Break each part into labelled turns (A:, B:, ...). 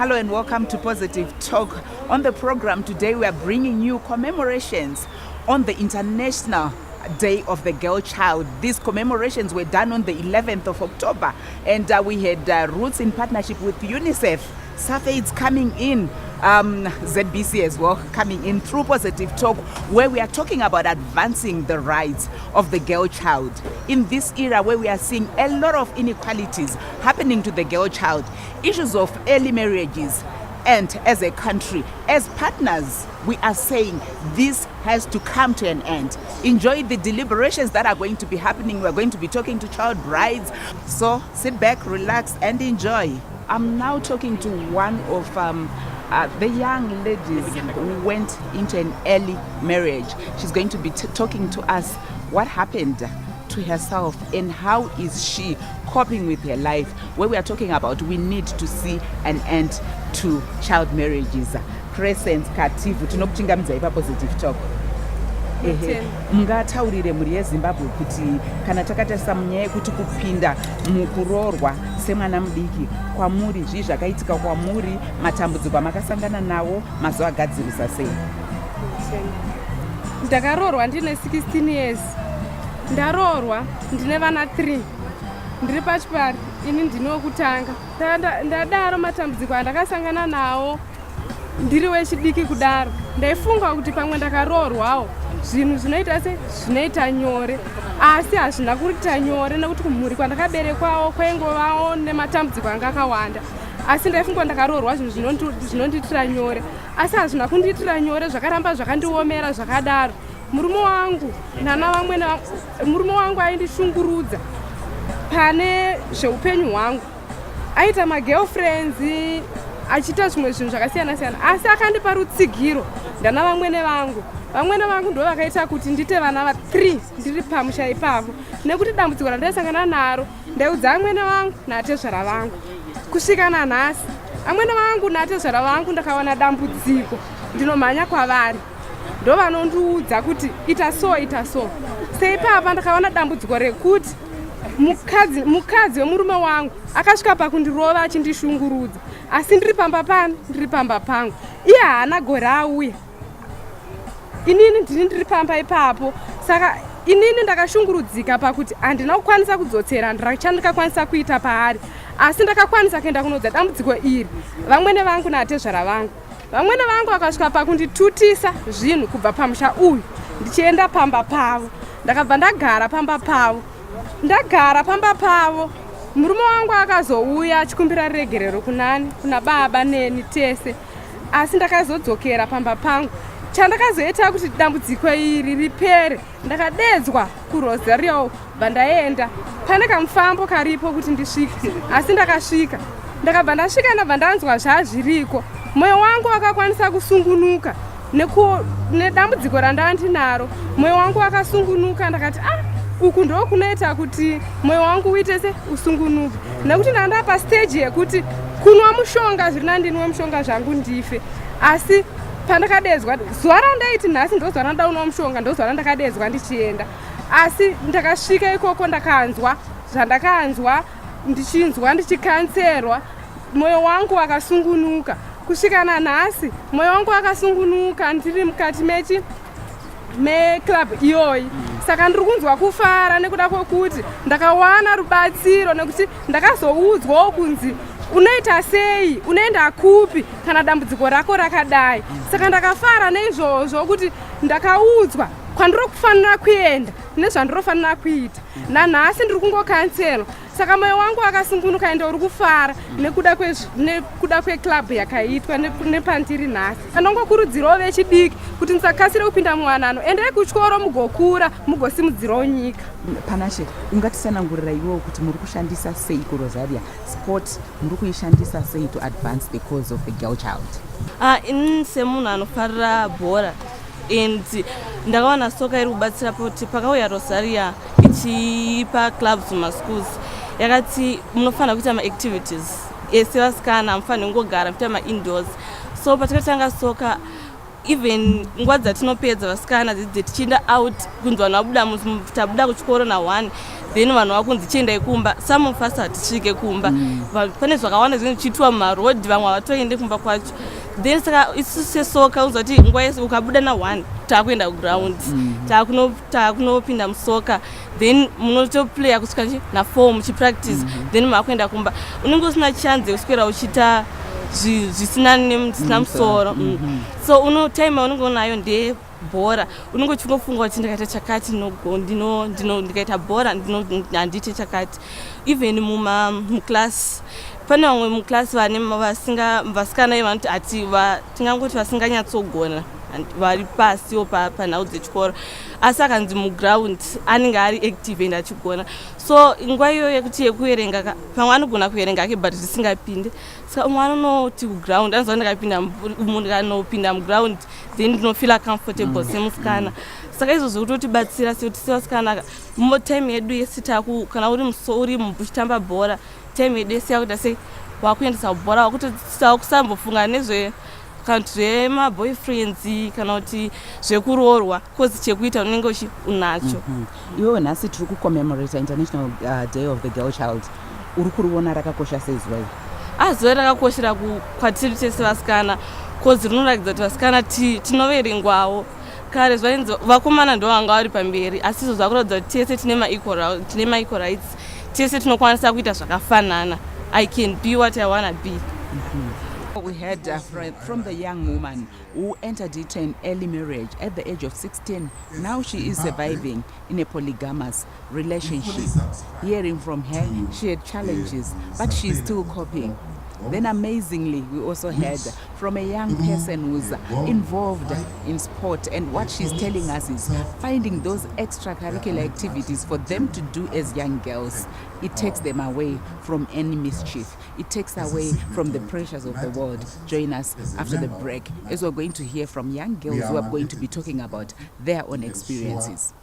A: Hello and welcome to Positive Talk. On the program today, we are bringing you commemorations on the International Day of the Girl Child. These commemorations were done on the 11th of October, and we had Roots in partnership with UNICEF, SAFAIDS coming in, ZBC as well coming in through Positive Talk, where we are talking about advancing the rights of the girl child in this era where we are seeing a lot of inequalities happening to the girl child, issues of early marriages. And as a country, as partners, we are saying this has to come to an end. Enjoy the deliberations that are going to be happening. We're going to be talking to child brides. So sit back, relax, and enjoy. I'm now talking to one of the young ladies who went into an early marriage. She's going to be talking to us what happened to herself and how is she coping with her life, where we are talking about we need to see an end to child marriages. Crescent Kativu tinokuchingamidza ipa Positive Talk. Mungataurire muri yeZimbabwe kuti kana takatarisa munyaya yekuti kupinda mukuroorwa semwana mudiki kwamuri zvii zvakaitika kwamuri, matambudziko amakasangana nawo, mazoagadzirisa sei?
B: Ndakaroorwa ndine 16 years. Ndaroorwa ndine vana 3. Ndiri pachipari, ini ndine wekutanga. Ndadaro matambudziko andakasangana nawo ndiri wechidiki kudaro. Ndaifunga kuti pamwe ndakaroorwawo zvinhu zvinoita zvinoita nyore, asi hazvina kuita nyore nekuti kumhuri kwandakaberekwawo kwaingovawo nematambudziko anga akawanda. Asi ndaifunga ndakaroorwa zvinhu zvinondiitira nyore, asi hazvina kundiitira nyore, zvakaramba zvakandiomera zvakadaro. Murume wangu aindishungurudza pane zveupenyu hwangu. Aita magirlfriends, achiita zvimwe zvinhu zvakasiyana siyana, asi akandipa rutsigiro. Ndana vamwene vangu ndo vakaita kuti ndite vana 3 ndiri pamusha ipapo, nekuti dambudziko randaisangana naro ndaudza amwene vangu naatezvara vangu. Kusvika nanhasi amwene vangu naatezvara vangu ndakawana dambudziko, ndinomhanya kwavari, ndo vanondiudza kuti ita so. Seipapa ndakawana dambudziko rekuti mukadzi wemurume wangu akasvika pakundirova achindishungurudza, asi ndiri pamba pangu. Iye haana gore auya, inini ndiri pamba ipapo. Saka inini ndakashungurudzika pakuti handina kukwanisa kudzosera chandikakwanisa kuita paari, asi ndakakwanisa kuenda kunodza dambudziko iri vamwene vangu naatezvara vangu. Vamwene vangu vakasvika pakunditutisa zvinhu kubva pamusha uyu ndichienda pamba pavo. Ndakabva ndagara pamba pavo. Murume wangu akazouya achikumbira regerero kuna baba neni tese, asi ndakazodzokera pamba pangu. Chandakazoita kuti dambudziko iri ripere, ndakadedzwa kuRosario bandaenda pane kamufambo karipo kuti ndisvike, asi ndakasvika. Ndakabva ndasvika ndabva ndanzwa zvazviriko, mwoyo wangu wakakwanisa kusungunuka nedambudziko randandinaro. Mwoyo wangu wakasungunuka, ndakati uku ndo kunoita kuti mwoyo wangu uite usungunuke, nekuti ndanda pa stage yekuti kunwa mushonga zviri nandinwe mushonga zvangu ndife. Asi pandakadedzwa zuva randaiti nhasi ndo zuva randaunwa mushonga, ndo zuva randakadedzwa ndichienda. Asi ndakasvika ikoko ndakanzwa zvandakanzwa, ndichinzwa ndichikanserwa, mwoyo wangu wakasungunuka. Kusvika nanhasi mwoyo wangu wakasungunuka ndiri mukati meclub iyoyi. Saka ndiri kunzwa kufara nekuda kwokuti ndakawana rubatsiro, nekuti ndakazoudzwawo kunzi unoita sei, unoenda kupi kana dambudziko rako rakadai. Saka ndakafara neizvozvo kuti ndakaudzwa kwandiri kufanira kuenda nezvandirofanira kuita. Nanhasi ndiri kungokanselwa. Saka mwoyo wangu akasungunuka ende uri kufara nekuda kweclub yakaitwa nepandiri nhasi. Anongokurudzirawo vechidiki kuti musakasire kupinda muwanano, endai kuchikoro mugokura mugosimudzirawo nyika.
A: Panashe, ungatisanangurira iwewo kuti muri kushandisa sei kuRosaria sport, muri kuishandisa sei to advance the cause of the girl child?
C: Ini semunhu anofarira bhora and ndakawana soka iri kubatsira kuti pakauya Rosaria ichipa clubs mumaschools yakati munofanira kuita maactivities ese vasikana hamufaniri kungogara muita maindoors. So patakatanga soka even nguva dzatinopedza vasikana dzidzi tichienda out kunzi vanhu tabuda kuchikoro na1 then vanhu vakunzi chiendai kumba some of us hatisvike kumba pane zvakawanda zvinhu zvichiitwa mumarodhi vamwe havatoende kumba kwacho then saka isusu sesoka uzoti nguva yese ukabuda na1 taakuenda kuground taakunopinda musoka then munotoplaya kusvika na4 muchipractice then maakuenda kumba unenge usina chance yekuswera uchiita zvisina musoro so time unenge unayo ndebhora unenge uchingofunga kuti ndikaita chakati ndikaita bhora handite chakati even muclass pane vamwe muclass vasikana vanoti tingangoti vasinganyatsogona vari pasiwo panhau dzechikoro asi akanzi muground anenge ari active ende achigona so nguva iyo yekuti yekuverenga pamwe anogona kuverenga ake but zvisingapinde saka umwe anonoti kuground anoziva ndikanopinda muground then ndinofeela comfortable semusikana saka izvozvo kutotibatsira sekuti sevasikana time yedu yese kana uri uchitamba bhora time yedu yese yakuita sei wakuendesa bhora wakutotisawo kusambofunga nezve kana kuti zvemaboyfriends kana kuti zvekuroorwa kozi chekuita unenge unacho
A: iwewe nhasi tiri kucommemorate International Day of the Girl Child uri kuriona rakakosha sei zuva iri
C: zuva rakakoshera kwatiri tese vasikana kozi rinoratidza kuti vasikana tinoverengwawo kare zvainzi vakomana ndo vanga vari pamberi asi izvo zvakuratidza kuti tese tine ma-equal rights tese tinokwanisa kuita zvakafanana I can be what I want to be.
A: We heard from the young woman who entered into an early marriage at the age of 16. Now she is surviving in a polygamous relationship. Hearing from her, she had challenges, but she's still coping. Then amazingly, we also heard from a young person who's involved in sport, and what she's telling us is finding those extracurricular activities for them to do as young girls. It takes them away from any mischief. It takes away from the pressures of the world. Join us after the break as we're going to hear from young girls who are going to be talking about their own experiences.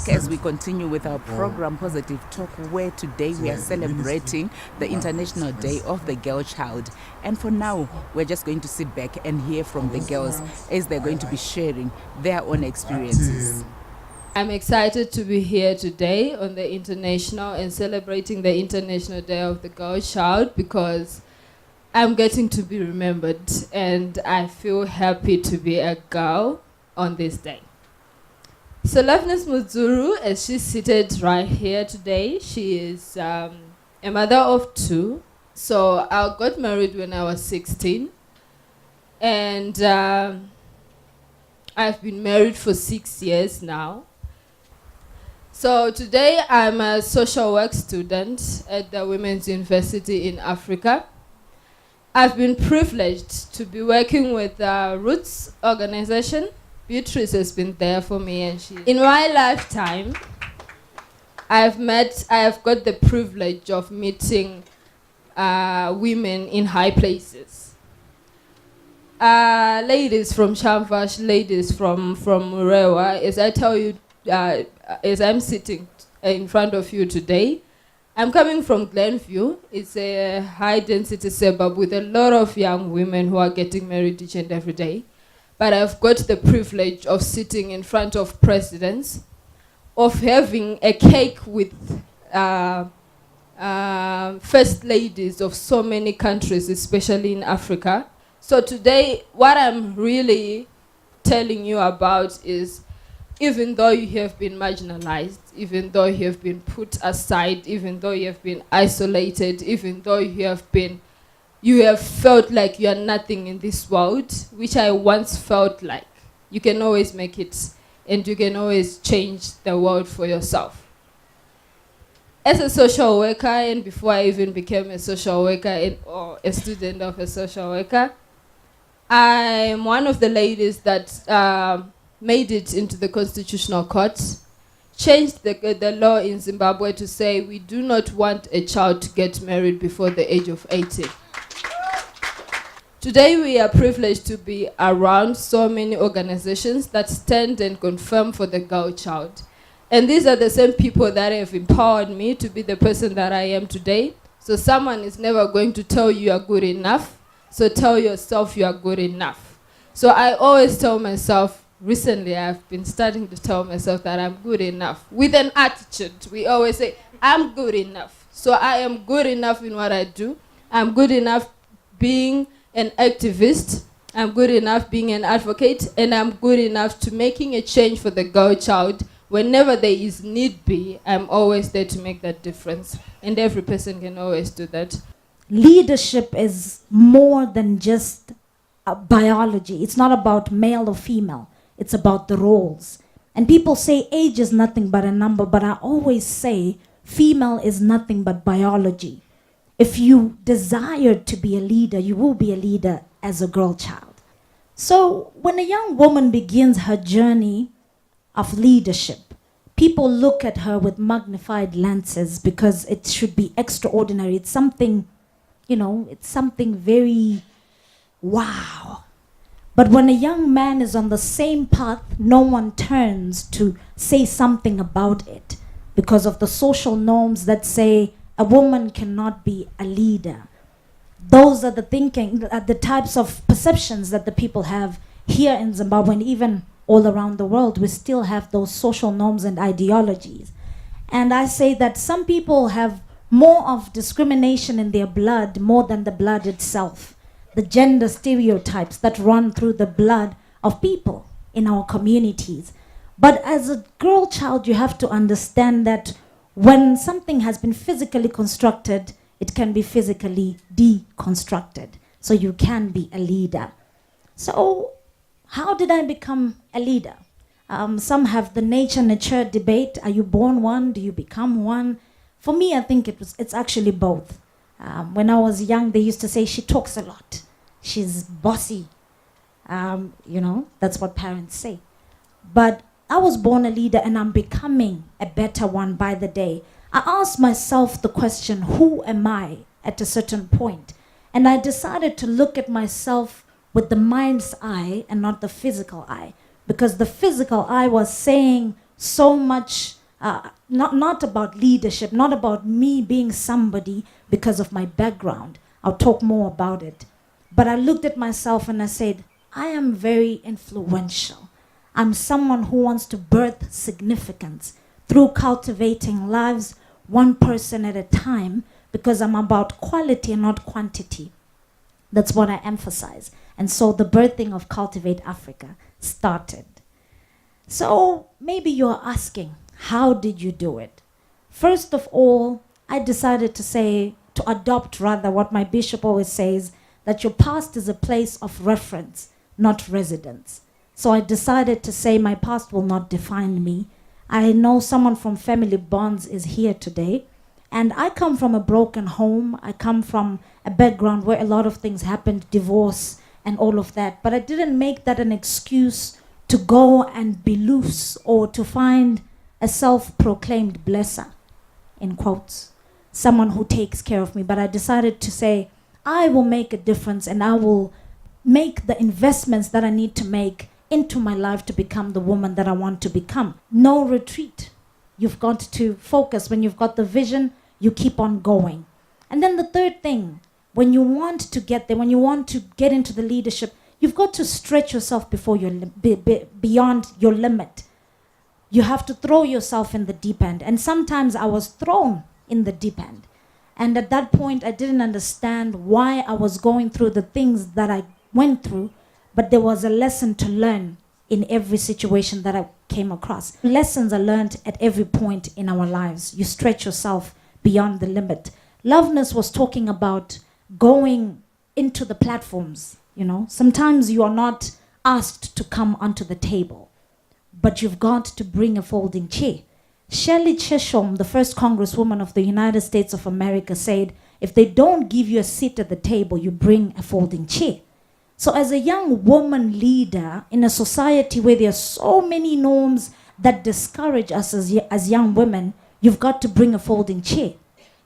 A: As we continue with our program Positive Talk, where today we are celebrating the International Day of the Girl Child. And for now, we're just going to sit back and hear from the girls as they're going to be sharing their own experiences.
D: I'm excited to be here today on the International and celebrating the International Day of the Girl Child because I'm getting to be remembered and I feel happy to be a girl on this day. So Loveness Muzuru, as she's seated right here today, she is a mother of 2. So I got married when I was 16. And I've been married for 6 years now. So today I'm a social work student at the Women's University in Africa. I've been privileged to be working with the Roots organization. Beatrice has been there for me, and in my lifetime, I have got the privilege of meeting women in high places. Ladies from Shamvash, ladies from Murewa, as I tell you, as I'm sitting in front of you today, I'm coming from Glenview. It's a high-density suburb with a lot of young women who are getting married each and every day. But I've got the privilege of sitting in front of presidents, of having a cake with first ladies of so many countries, especially in Africa. So today, what I'm really telling you about is, even though you have been marginalized, even though you have been put aside, even though you have been isolated, even though you have felt like you are nothing in this world, which I once felt like. You can always make it, and you can always change the world for yourself. As a social worker, and before I even became a social worker or a student of a social worker, I'm one of the ladies that made it into the Constitutional Court, changed the law in Zimbabwe to say we do not want a child to get married before the age of 18. Today we are privileged to be around so many organizations that stand and confirm for the girl child. And these are the same people that have empowered me to be the person that I am today. So someone is never going to tell you are good enough. So tell yourself you are good enough. So I always tell myself, recently I've been starting to tell myself that I'm good enough. With an attitude, we always say, I'm good enough. So I am good enough in what I do. I'm good enough being an activist. I'm good enough being an advocate. And I'm good enough to making a change for the girl child. Whenever there is need be, I'm always there to make that difference. And every person can always do that.
E: Leadership is more than just biology. It's not about male or female. It's about the roles. And people say age is nothing but a number, but I always say female is nothing but biology. If you desire to be a leader, you will be a leader as a girl child. So when a young woman begins her journey of leadership, people look at her with magnified lenses because it should be extraordinary. It's something, it's something very wow. But when a young man is on the same path, no one turns to say something about it because of the social norms that say a woman cannot be a leader. Those are the thinking, the types of perceptions that the people have here in Zimbabwe and even all around the world. We still have those social norms and ideologies. And I say that some people have more of discrimination in their blood more than the blood itself. The gender stereotypes that run through the blood of people in our communities. But as a girl child, you have to understand that when something has been physically constructed, it can be physically deconstructed. So you can be a leader. So how did I become a leader? Some have the nature-nurture debate. Are you born one? Do you become one? For me, I think it's actually both. When I was young, they used to say she talks a lot. She's bossy. That's what parents say. But I was born a leader and I'm becoming a better one by the day. I asked myself the question, who am I at a certain point? And I decided to look at myself with the mind's eye and not the physical eye. Because the physical eye was saying so much, not about leadership, not about me being somebody because of my background. I'll talk more about it. But I looked at myself and I said, I am very influential. I'm someone who wants to birth significance through cultivating lives one person at a time because I'm about quality and not quantity. That's what I emphasize. And so the birthing of Cultivate Africa started. So maybe you're asking, how did you do it? First of all, I decided to adopt rather what my bishop always says, that your past is a place of reference, not residence. So I decided to say my past will not define me. I know someone from Family Bonds is here today. And I come from a broken home. I come from a background where a lot of things happened, divorce and all of that. But I didn't make that an excuse to go and be loose or to find a self-proclaimed blesser, in quotes, someone who takes care of me. But I decided to say, I will make a difference and I will make the investments that I need to make into my life to become the woman that I want to become. No retreat. You've got to focus. When you've got the vision, you keep on going. And then the third thing, when you want to get there, when you want to get into the leadership, you've got to stretch yourself beyond your limit. You have to throw yourself in the deep end. And sometimes I was thrown in the deep end. And at that point, I didn't understand why I was going through the things that I went through, but there was a lesson to learn in every situation that I came across. Lessons are learned at every point in our lives. You stretch yourself beyond the limit. Loveness was talking about going into the platforms, Sometimes you are not asked to come onto the table, but you've got to bring a folding chair. Shirley Chisholm, the first Congresswoman of the United States of America, said, if they don't give you a seat at the table, you bring a folding chair. So as a young woman leader in a society where there are so many norms that discourage us as young women, you've got to bring a folding chair.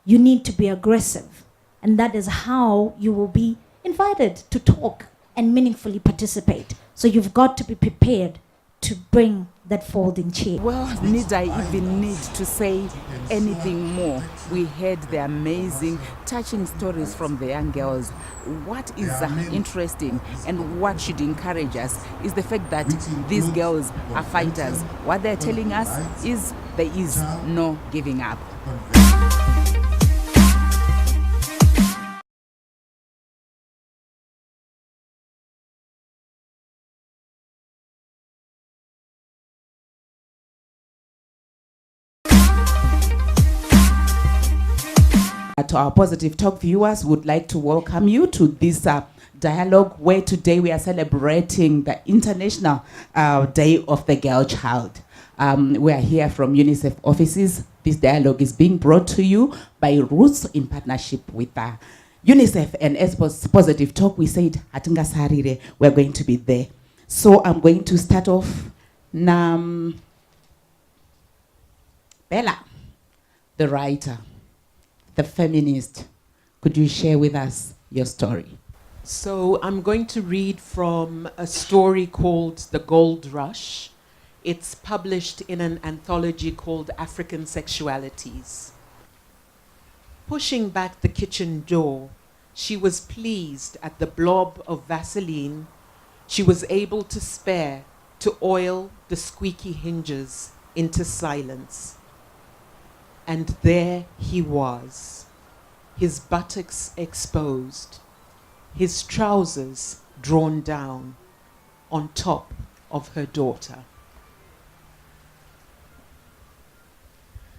E: You need to be aggressive. And that is how you will be invited to talk and meaningfully participate. So you've got to be prepared to bring that folding chair.
A: Well, need I even need to say anything more? We heard the amazing, touching stories from the young girls. What is interesting and what should encourage us is the fact that these girls are fighters. What they're telling us is there is no giving up. To our Positive Talk viewers, would like to welcome you to this dialogue where today we are celebrating the International Day of the Girl Child. We are here from UNICEF offices. This dialogue is being brought to you by Roots in partnership with UNICEF, and as Positive Talk, we said Hatunga Sarire, we're going to be there. So I'm going to start off. Bella, the writer, the feminist, could you share with us your story?
F: So I'm going to read from a story called The Gold Rush. It's published in an anthology called African Sexualities. Pushing back the kitchen door, she was pleased at the blob of Vaseline she was able to spare to oil the squeaky hinges into silence. And there he was, his buttocks exposed, his trousers drawn down on top of her daughter.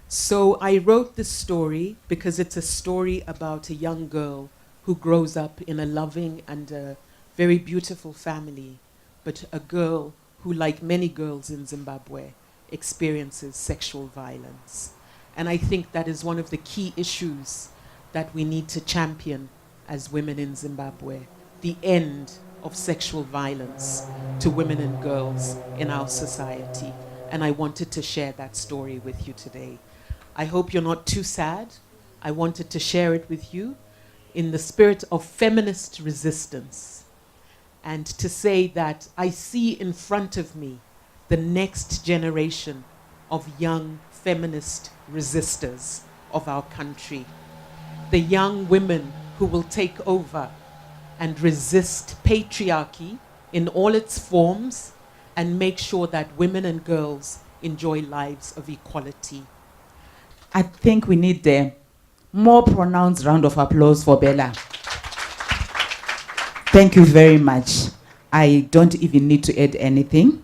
F: So I wrote this story because it's a story about a young girl who grows up in a loving and a very beautiful family, but a girl who, like many girls in Zimbabwe, experiences sexual violence. And I think that is one of the key issues that we need to champion as women in Zimbabwe, the end of sexual violence to women and girls in our society. And I wanted to share that story with you today. I hope you're not too sad. I wanted to share it with you in the spirit of feminist resistance, and to say that I see in front of me the next generation of young feminist resistors of our country, the young women who will take over and resist patriarchy in all its forms and make sure that women and girls enjoy lives of equality.
A: I think we need a more pronounced round of applause for Bella. Thank you very much. I don't even need to add anything.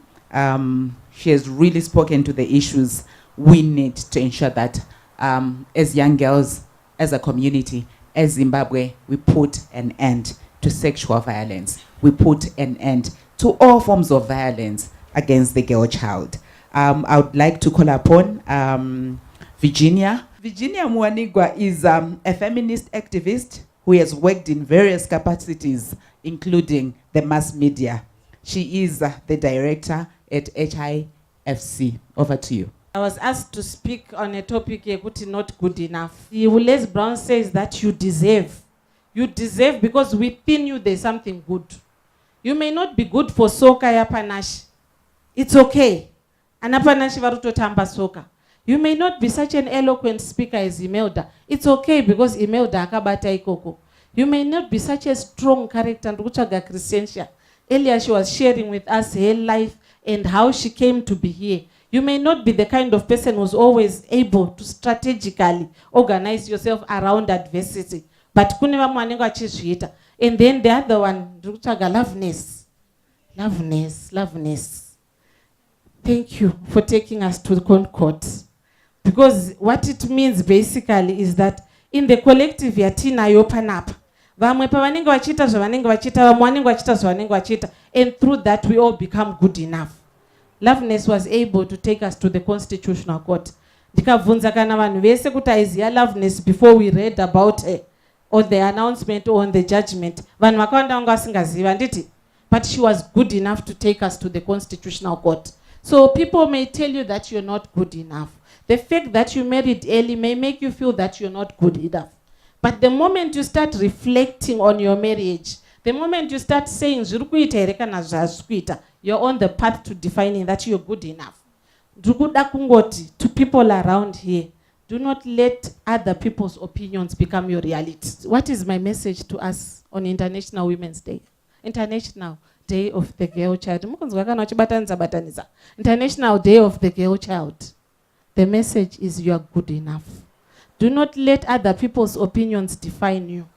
A: She has really spoken to the issues we need to ensure that as young girls, as a community, as Zimbabwe, we put an end to sexual violence. We put an end to all forms of violence against the girl child. I would like to call upon Virginia. Virginia Mwanigwa is a feminist activist who has worked in various capacities, including the mass media. She is the director at HIFC. Over to you.
G: I was asked to speak on a topic yekuti not good enough. Les Brown says that you deserve. You deserve because within you there's something good. You may not be good for soka ya panashi. It's okay. Anapanashi varutotamba soka. You may not be such an eloquent speaker as Imelda. It's okay because Imelda akabata ikoko. You may not be such a strong character and Ruchaga Christiansha. Earlier she was sharing with us her life and how she came to be here. You may not be the kind of person who's always able to strategically organize yourself around adversity. But kuneva mwanengo achizviita. And then the other one, Ruchaga loveness. Loveness, loveness. Thank you for taking us to the Concord. Because what it means basically is that in the collective yatina open up. And through that we all become good enough. Loveness was able to take us to the Constitutional Court. Loveness before we read about it, or the announcement or on the judgment. But she was good enough to take us to the Constitutional Court. So people may tell you that you're not good enough. The fact that you married early may make you feel that you're not good enough. But the moment you start reflecting on your marriage, The moment you start saying zviri kuita here kana zvazvi kuita, you're on the path to defining that you're good enough. Ndikuda kungoti to people around here, do not let other people's opinions become your reality. What is my message to us on International Women's Day? International Day of the Girl Child. International Day of the Girl Child. The message is you are good enough. Do not let other people's opinions define you.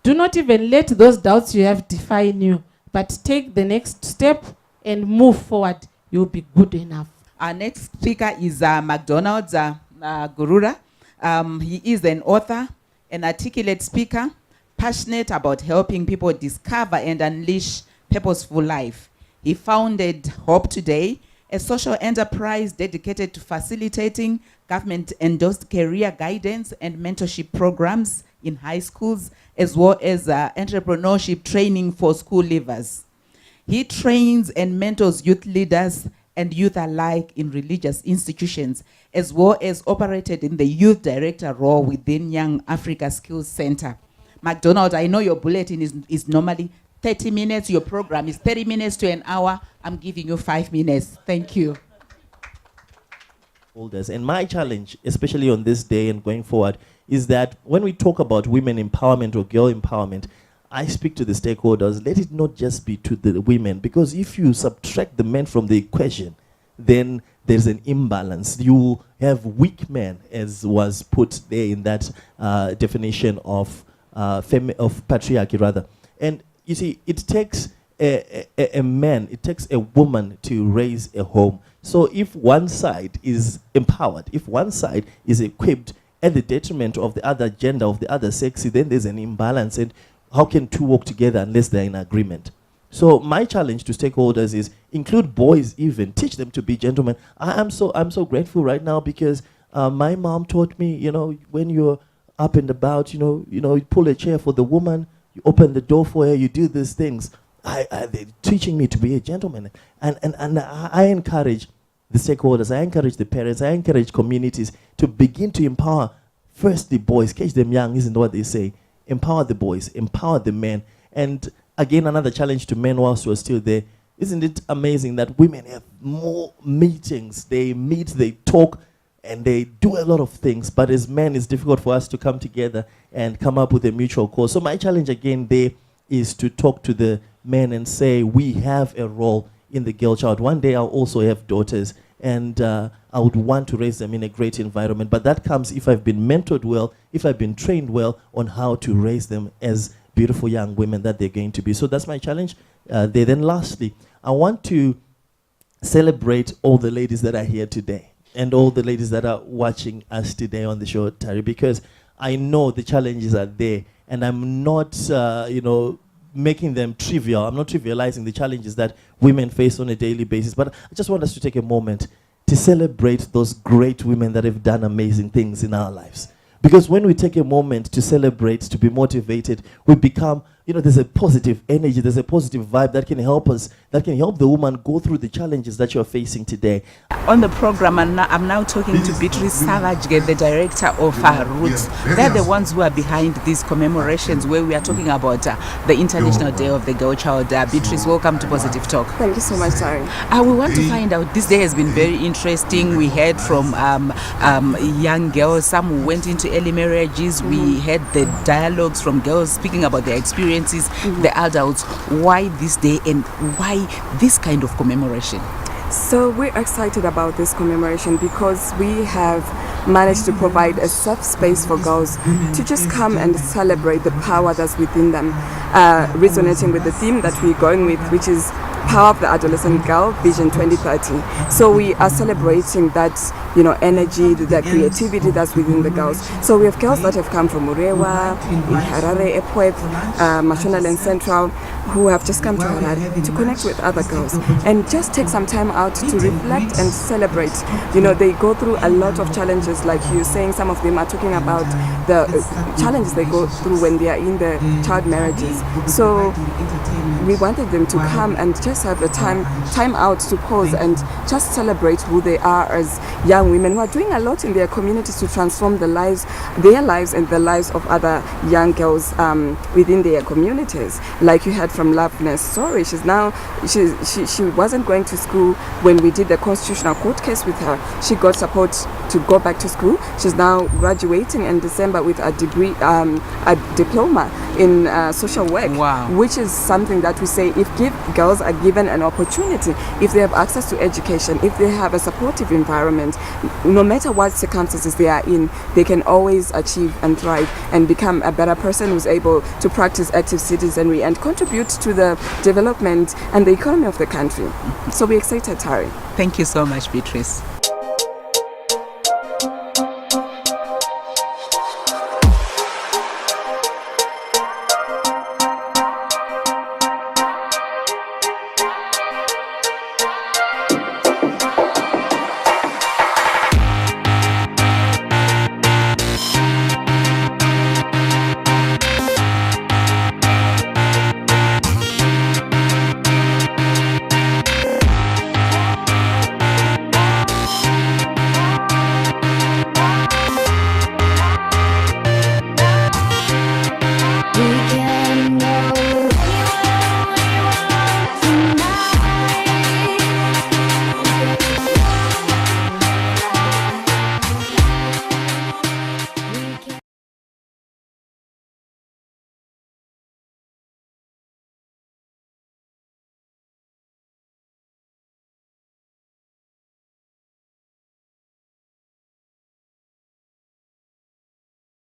G: Do not even let those doubts you have define you, but take the next step and move forward. You'll be good enough.
A: Our next speaker is McDonald's Gurura. He is an author, an articulate speaker, passionate about helping people discover and unleash purposeful life. He founded Hope Today, a social enterprise dedicated to facilitating government-endorsed career guidance and mentorship programs in high schools, as well as entrepreneurship training for school leavers. He trains and mentors youth leaders and youth alike in religious institutions, as well as operated in the youth director role within Young Africa Skills Center. McDonald, I know your bulletin is normally 30 minutes. Your program is 30 minutes to an hour. I'm giving you 5 minutes. Thank you.
H: And my challenge, especially on this day and going forward, is that when we talk about women empowerment or girl empowerment, I speak to the stakeholders, let it not just be to the women, because if you subtract the men from the equation, then there's an imbalance. You have weak men, as was put there in that definition of patriarchy, rather. And you see, it takes a man, it takes a woman to raise a home. So if one side is empowered, if one side is equipped at the detriment of the other gender, of the other sex, then there's an imbalance. And how can two work together unless they're in agreement? So my challenge to stakeholders is include boys even, teach them to be gentlemen. I'm so grateful right now because my mom taught me, you know, when you're up and about, you pull a chair for the woman, you open the door for her, you do these things. They're teaching me to be a gentleman. And I encourage the stakeholders, I encourage the parents, I encourage communities to begin to empower first the boys, catch them young, isn't what they say. Empower the boys, empower the men. And again, another challenge to men whilst we're still there. Isn't it amazing that women have more meetings? They meet, they talk, and they do a lot of things. But as men, it's difficult for us to come together and come up with a mutual cause. So my challenge again there is to talk to the men and say, we have a role in the girl child. One day I'll also have daughters, and I would want to raise them in a great environment. But that comes if I've been mentored well, if I've been trained well on how to raise them as beautiful young women that they're going to be. So that's my challenge there. Then lastly, I want to celebrate all the ladies that are here today and all the ladies that are watching us today on the show, Tari, because I know the challenges are there, and I'm not, making them trivial. I'm not trivializing the challenges that women face on a daily basis, but I just want us to take a moment to celebrate those great women that have done amazing things in our lives. Because when we take a moment to celebrate, to be motivated, we become, there's a positive energy, there's a positive vibe that can help us, that can help the woman go through the challenges that you're facing today.
A: On the program, I'm now talking to Beatrice Savage, the director of Roots. They're the ones who are behind these commemorations where we are talking about the International Day of the Girl Child. Beatrice, welcome to Positive Talk.
B: Thank you so much, Tari.
A: We want to find out, this day has been very interesting. We heard from young girls, some who went into early marriages. We heard the dialogues from girls speaking about their experiences, the adults. Why this day and why this kind of commemoration?
B: So we're excited about this commemoration because we have managed to provide a safe space for girls to just come and celebrate the power that's within them, resonating with the theme that we're going with, which is Power of the Adolescent Girl, Vision 2030. So we are celebrating that, energy, the creativity that's within the girls. So we have girls that have come from Urewa, Harare, Epweb, Mashonaland Central, who have just come to Harare to connect with other girls and just take some time out to reflect and celebrate. They go through a lot of challenges, like you're saying. Some of them are talking about the challenges they go through when they are in the child marriages. So we wanted them to come and just have a time out to pause and just celebrate who they are as young
I: young women who are doing a lot in their communities to transform their lives and the lives of other young girls within their communities. Like you heard from Loveness story, she wasn't going to school when we did the Constitutional Court case with her. She got support to go back to school. She's now graduating in December with a degree, a diploma in social work.
A: Wow.
I: Which is something that we say, if girls are given an opportunity, if they have access to education, if they have a supportive environment, no matter what circumstances they are in, they can always achieve and thrive and become a better person who's able to practice active citizenry and contribute to the development and the economy of the country. So we're excited, Tari.
A: Thank you so much, Beatrice.